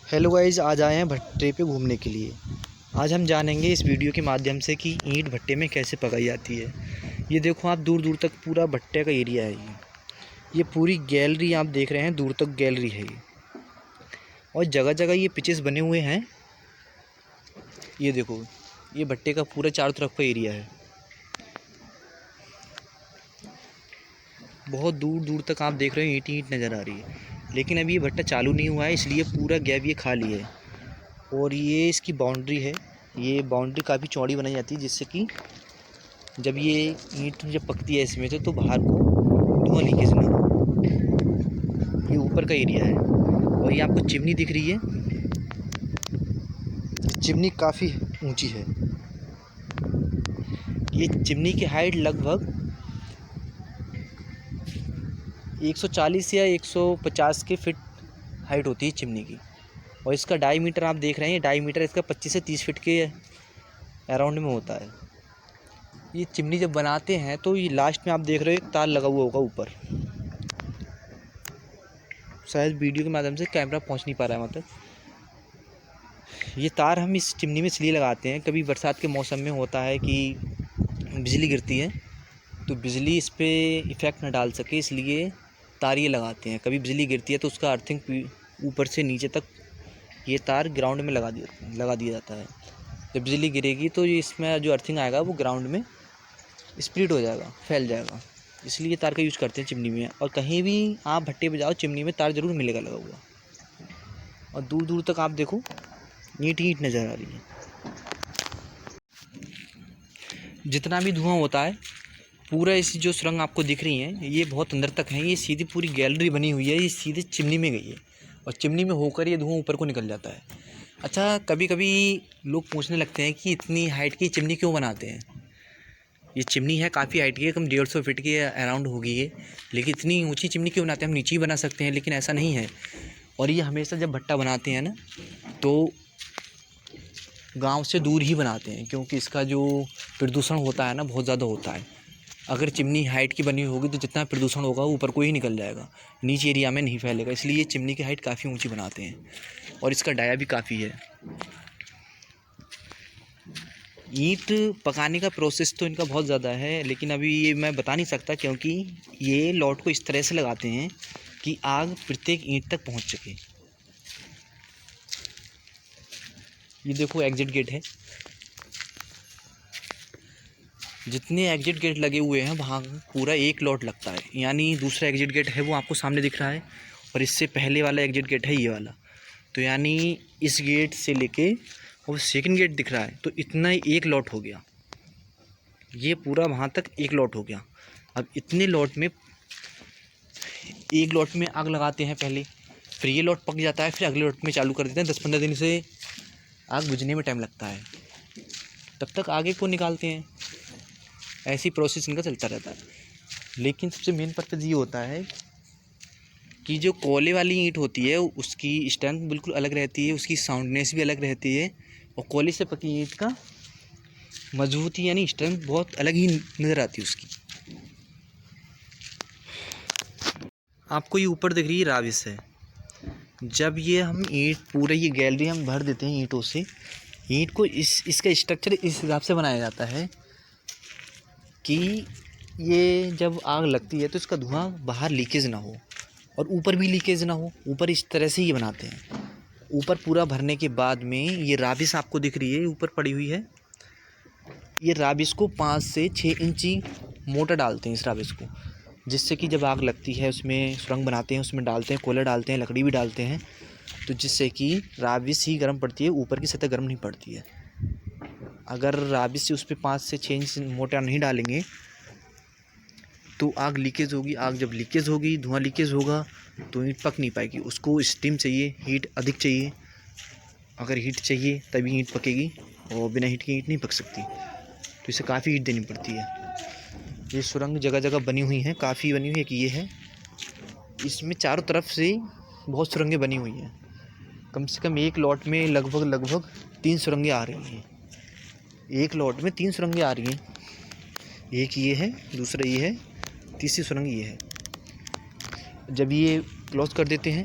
Hello guys, आज आए हैं भट्टे पे घूमने के लिए। आज हम जानेंगे इस वीडियो के माध्यम से कि ईंट भट्टे में कैसे पकाई जाती है। ये देखो आप, दूर दूर तक पूरा भट्टे का एरिया है। ये पूरी गैलरी आप देख रहे हैं, दूर तक गैलरी है ये। और जगह जगह ये पिचेस बने हुए हैं। ये देखो, ये भट्टे का पूरा चारों तरफ का एरिया है। बहुत दूर दूर तक आप देख रहे हो ईंट ईंट नज़र आ रही है। लेकिन अभी ये भट्टा चालू नहीं हुआ है, इसलिए पूरा गैप ये खाली है। और ये इसकी बाउंड्री है। ये बाउंड्री काफ़ी चौड़ी बनाई जाती है, जिससे कि जब ये ईंट जब पकती है इसमें से तो बाहर को धुआं लीकेज ना हो। ये ऊपर का एरिया है। और ये आपको चिमनी दिख रही है, चिमनी काफ़ी ऊंची है। ये चिमनी की हाइट लगभग 140 या 150 के फीट हाइट होती है चिमनी की। और इसका डाईमीटर आप देख रहे हैं, डाईमीटर इसका 25 से 30 फीट के अराउंड में होता है। ये चिमनी जब बनाते हैं तो ये लास्ट में आप देख रहे हो एक तार लगा हुआ होगा ऊपर। शायद वीडियो के माध्यम से कैमरा पहुंच नहीं पा रहा है मतलब। ये तार हम इस चिमनी में इसलिए लगाते हैं, कभी बरसात के मौसम में होता है कि बिजली गिरती है तो बिजली इस पर इफ़ेक्ट न डाल सके, इसलिए तार ये लगाते हैं। कभी बिजली गिरती है तो उसका अर्थिंग ऊपर से नीचे तक ये तार ग्राउंड में लगा दिया जाता है। जब बिजली गिरेगी तो इसमें जो अर्थिंग आएगा वो ग्राउंड में स्प्लिट हो जाएगा, फैल जाएगा। इसलिए तार का यूज़ करते हैं चिमनी में। और कहीं भी आप भट्टे पे जाओ, चिमनी में तार ज़रूर मिलेगा लगा हुआ। और दूर दूर तक आप देखो ईंट ईंट नज़र आ रही है। जितना भी धुआं होता है पूरा, इस जो सुरंग आपको दिख रही है ये बहुत अंदर तक है। ये सीधी पूरी गैलरी बनी हुई है, ये सीधे चिमनी में गई है। और चिमनी में होकर ये धुआं ऊपर को निकल जाता है। अच्छा, कभी कभी लोग पूछने लगते हैं कि इतनी हाइट की चिमनी क्यों बनाते हैं। ये चिमनी है काफ़ी हाइट की है, कम 150 फीट के अराउंड होगी ये। लेकिन इतनी ऊंची चिमनी क्यों बनाते हैं? हम नीचे ही बना सकते हैं, लेकिन ऐसा नहीं है। और ये हमेशा जब भट्टा बनाते हैं ना तो गांव से दूर ही बनाते हैं, क्योंकि इसका जो प्रदूषण होता है ना बहुत ज़्यादा होता है। अगर चिमनी हाइट की बनी होगी तो जितना प्रदूषण होगा वो ऊपर को ही निकल जाएगा, नीचे एरिया में नहीं फैलेगा। इसलिए चिमनी की हाइट काफ़ी ऊंची बनाते हैं। और इसका डाया भी काफ़ी है। ईंट पकाने का प्रोसेस तो इनका बहुत ज़्यादा है, लेकिन अभी ये मैं बता नहीं सकता, क्योंकि ये लॉट को इस तरह से लगाते हैं कि आग प्रत्येक ईंट तक पहुंच सके। ये देखो एग्जिट गेट है। जितने एग्जिट गेट लगे हुए हैं वहाँ पूरा एक लॉट लगता है। यानी दूसरा एग्जिट गेट है वो आपको सामने दिख रहा है, और इससे पहले वाला एग्जिट गेट है ये वाला। तो यानी इस गेट से लेके और सेकंड गेट दिख रहा है, तो इतना ही एक लॉट हो गया। ये पूरा वहाँ तक एक लॉट हो गया। अब इतने लॉट में एक लॉट में आग लगाते हैं पहले, फिर ये लॉट पक जाता है, फिर अगले लॉट में चालू कर देते हैं। 10-15 दिन से आग बुझने में टाइम लगता है, तब तक आगे को निकालते हैं। ऐसी प्रोसेस इनका चलता रहता है। लेकिन सबसे मेन पर्पज़ ये होता है कि जो कोयले वाली ईंट होती है उसकी स्ट्रेंथ बिल्कुल अलग रहती है, उसकी साउंडनेस भी अलग रहती है। और कोयले से पकी ईंट का मजबूती यानी स्ट्रेंथ बहुत अलग ही नज़र आती है उसकी। आपको ये ऊपर दिख रही है राविस है। जब ये हम ईंट पूरे ये गैलरी हम भर देते हैं ईंटों से, ईंट को इसका स्ट्रक्चर इस हिसाब से बनाया जाता है कि ये जब आग लगती है तो इसका धुआं बाहर लीकेज ना हो और ऊपर भी लीकेज ना हो। ऊपर इस तरह से ही बनाते हैं। ऊपर पूरा भरने के बाद में ये राबिस आपको दिख रही है ऊपर पड़ी हुई है। ये राबिस को 5 से 6 इंची मोटा डालते हैं इस राबिस को, जिससे कि जब आग लगती है उसमें सुरंग बनाते हैं, उसमें डालते हैं, कोयला डालते हैं, लकड़ी भी डालते हैं, तो जिससे कि राबिस ही गर्म पड़ती है, ऊपर की सतह गर्म नहीं पड़ती है। अगर राबिस से उस पर 5 से 6 इंच मोटा नहीं डालेंगे तो आग लीकेज होगी। आग जब लीकेज होगी, धुआं लीकेज होगा, तो ईंट पक नहीं पाएगी। उसको स्टीम चाहिए, हीट अधिक चाहिए। अगर हीट चाहिए तभी ईंट पकेगी, और बिना हीट की ईंट नहीं पक सकती। तो इसे काफ़ी हीट देनी पड़ती है। ये सुरंग जगह जगह बनी हुई हैं, काफ़ी बनी हुई है कि ये है। इसमें चारों तरफ से बहुत सुरंगें बनी हुई हैं। कम से कम एक लॉट में लगभग 3 सुरंगें आ रही हैं। एक लॉट में 3 सुरंगें आ रही हैं। एक ये है, दूसरा ये है, तीसरी सुरंग ये है। जब ये क्लोज कर देते हैं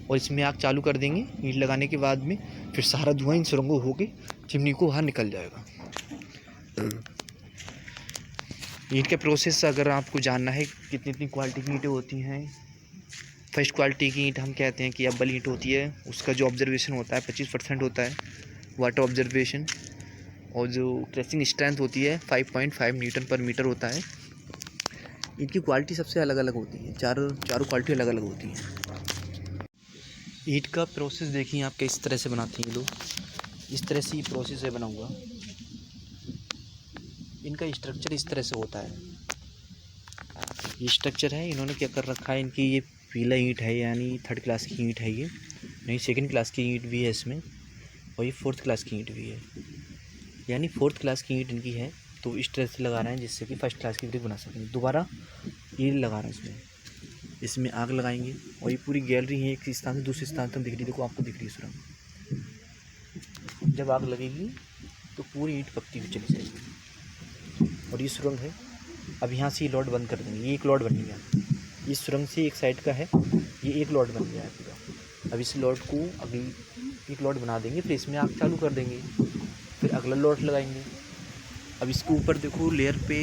और इसमें आग चालू कर देंगे ईंट लगाने के बाद में, फिर सारा धुआं इन सुरंगों होके चिमनी को बाहर निकल जाएगा। ईंट के प्रोसेस अगर आपको जानना है कितनी कितनी क्वालिटी की ईंटें होती हैं, फर्स्ट क्वालिटी की ईंट हम कहते हैं कि अव्वल ईंट होती है, उसका जो ऑब्जर्वेशन होता है 25% होता है वाटर ऑब्जर्वेशन, और जो क्रैशिंग स्ट्रेंथ होती है 5.5 न्यूटन पर मीटर होता है। इनकी क्वालिटी सबसे अलग अलग होती है, चारों क्वालिटी अलग अलग होती हैं। ईंट का प्रोसेस देखिए आप किस तरह से बनाते हैं ये लोग, इस तरह से ये प्रोसेस है बना हुआ। इनका स्ट्रक्चर इस तरह से होता है, ये स्ट्रक्चर है। इन्होंने क्या कर रखा है, इनकी ये पीला ईंट है यानी 3rd क्लास की ईंट है, ये नहीं 2nd क्लास की ईंट भी है इसमें, और ये 4th क्लास की ईंट भी है, यानी 4th क्लास की ईंट इनकी है। तो इस तरह से लगा रहे हैं जिससे कि 1st क्लास की ब्रिक बना सकें। दोबारा ये लगा रहे हैं इसमें आग लगाएंगे, और ये पूरी गैलरी है एक स्थान से दूसरे स्थान तक दिख रही, देखो आपको दिख रही है सुरंग। जब आग लगेगी तो पूरी ईंट पकती हुई चली जाएगी, और ये सुरंग है। अब यहाँ से ये लॉट बंद कर देंगे, ये एक लॉट बन गया, इस सुरंग से एक साइड का है, ये एक लॉट बन गया है पूरा। अब इस लॉट को अभी एक लॉट बना देंगे, फिर इसमें आग चालू कर देंगे, फिर अगला लॉट लगाएंगे। अब इसके ऊपर देखो लेयर पे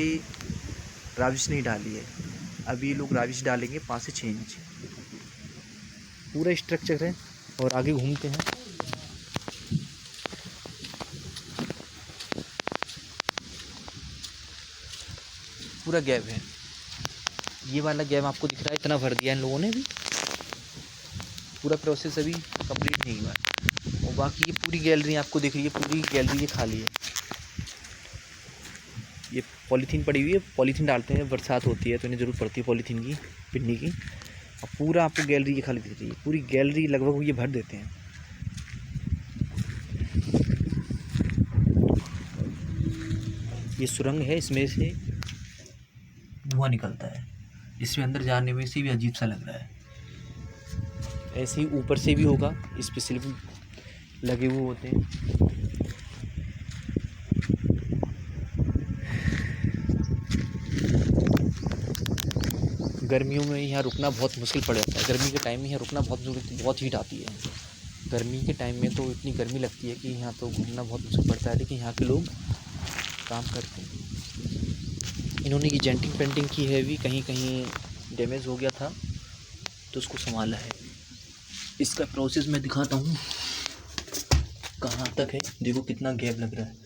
राविश नहीं डाली है, अभी लोग राविश डालेंगे 5 से 6 इंच। पूरा स्ट्रक्चर है, और आगे घूमते हैं। पूरा गैप है, ये वाला गैप आपको दिख रहा है, इतना भर दिया इन लोगों ने भी, पूरा प्रोसेस अभी कंप्लीट नहीं हुआ है। और बाकी ये पूरी गैलरी आपको दिख रही है, पूरी गैलरी ये खाली है। ये पॉलीथीन पड़ी हुई है, पॉलीथीन डालते हैं, बरसात होती है तो इन्हें ज़रूरत पड़ती है पॉलीथीन की, पिन्नी की। और पूरा आपको गैलरी ये खाली दिख रही है, पूरी गैलरी लगभग ये भर देते हैं। ये सुरंग है, इसमें से धुआं निकलता है, इसमें अंदर जाने में से भी अजीब सा लग रहा है। ऐसे ही ऊपर से भी होगा, इस पे स्लिप लगे हुए होते हैं। गर्मियों में यहाँ रुकना बहुत मुश्किल पड़ जाता है, गर्मी के टाइम में यहाँ रुकना बहुत हीट आती है। गर्मी के टाइम में तो इतनी गर्मी लगती है कि यहाँ तो घूमना बहुत मुश्किल पड़ता है, लेकिन यहाँ के लोग काम करते हैं। इन्होंने ये जेंटिंग पेंटिंग की है भी, कहीं कहीं डैमेज हो गया था तो उसको संभाला है। इसका प्रोसेस मैं दिखाता हूँ कहाँ तक है, देखो कितना गैप लग रहा है,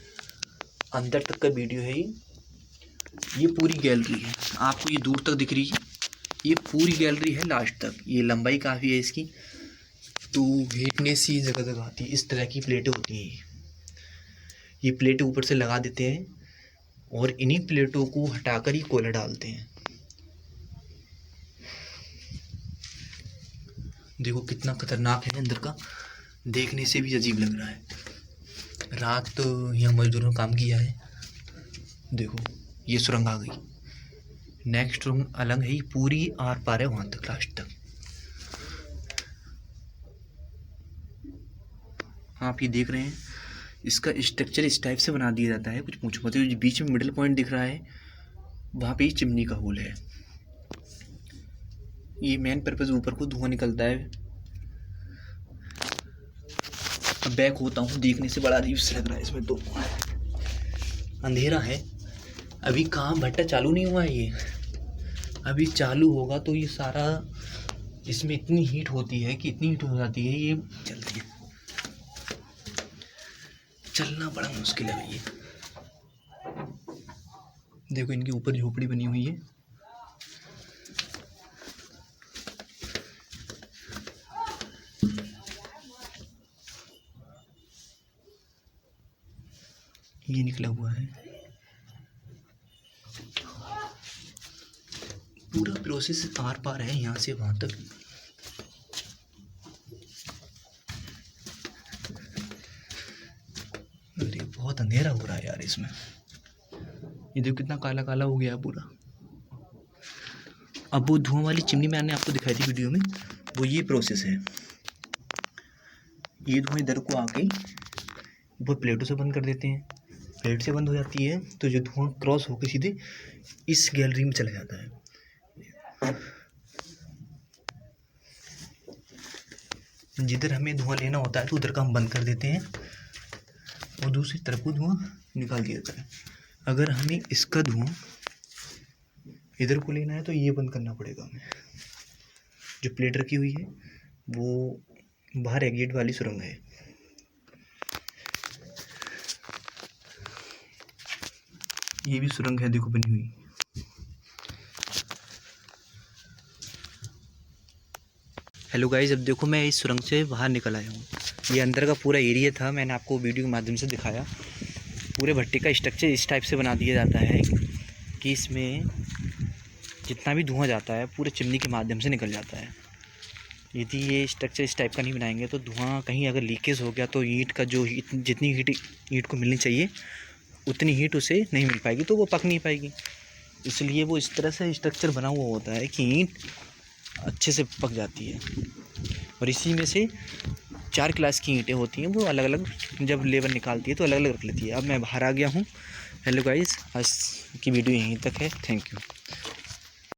अंदर तक का वीडियो है ये पूरी गैलरी है, आपको ये दूर तक दिख रही है, ये पूरी गैलरी है लास्ट तक, ये लंबाई काफ़ी है इसकी। तो हीटनेस ही जगह जगह आती है, इस तरह की प्लेटें होती हैं, ये प्लेटें ऊपर से लगा देते हैं, और इन्हीं प्लेटों को हटाकर ही कोयला डालते हैं। देखो कितना खतरनाक है अंदर का, देखने से भी अजीब लग रहा है। रात तो यहाँ मजदूरों ने काम किया है, देखो ये सुरंग आ गई, नेक्स्ट सुरंग अलग है, ये पूरी आर पार है वहाँ तक लास्ट तक। आप ये देख रहे हैं, इसका स्ट्रक्चर इस टाइप से बना दिया जाता है, कुछ पूछो मत। जो बीच में मिडिल पॉइंट दिख रहा है वहाँ पे ही चिमनी का होल है, ये मेन पर्पज़ ऊपर को धुआं निकलता है। अब बैक होता हूँ, देखने से बड़ा अजीब सा लग रहा है, इसमें तो अंधेरा है, अभी काम भट्टा चालू नहीं हुआ है, ये अभी चालू होगा तो ये सारा, इसमें इतनी हीट होती है कि इतनी हीट हो जाती है, ये चलती है, चलना बड़ा मुश्किल है। ये देखो इनके ऊपर झोपड़ी बनी हुई है, ये निकला हुआ है। पूरा प्रोसेस आर पार है यहाँ से वहाँ तक। अरे बहुत अंधेरा हो रहा है यार इसमें, ये देखो कितना काला काला हो गया पूरा। अब वो धुआं वाली चिमनी मैंने आपको दिखाई थी वीडियो में, वो ये प्रोसेस है, ये धुआं इधर को आके वो प्लेटों से बंद कर देते हैं, प्लेट से बंद हो जाती है तो जो धुआं क्रॉस होकर सीधे इस गैलरी में चला जाता है। जिधर हमें धुआं लेना होता है तो उधर का हम बंद कर देते हैं और दूसरी तरफ को धुआं निकाल दिया जाता है। अगर हमें इसका धुआं इधर को लेना है तो ये बंद करना पड़ेगा हमें। जो प्लेट रखी हुई है वो बाहर एग्जिट वाली सुरंग है। ये भी सुरंग है, देखो बनी हुई। हेलो गाइस, अब देखो मैं इस सुरंग से बाहर निकल आया हूँ। ये अंदर का पूरा एरिया था, मैंने आपको वीडियो के माध्यम से दिखाया। पूरे भट्टे का स्ट्रक्चर इस टाइप से बना दिया जाता है कि इसमें जितना भी धुआं जाता है पूरे चिमनी के माध्यम से निकल जाता है। यदि ये स्ट्रक्चर इस टाइप का नहीं बनाएंगे तो धुआं कहीं अगर लीकेज हो गया तो ईंट का जो जितनी हीट ईंट को मिलनी चाहिए उतनी हीट उसे नहीं मिल पाएगी, तो वो पक नहीं पाएगी। इसलिए वो इस तरह से स्ट्रक्चर बना हुआ होता है कि ईंट अच्छे से पक जाती है। और इसी में से 4 क्लास की ईंटें होती हैं, वो अलग अलग जब लेबर निकालती है तो अलग अलग रख लेती है। अब मैं बाहर आ गया हूँ। हेलो गाइस, आज की वीडियो यहीं तक है। Thank you.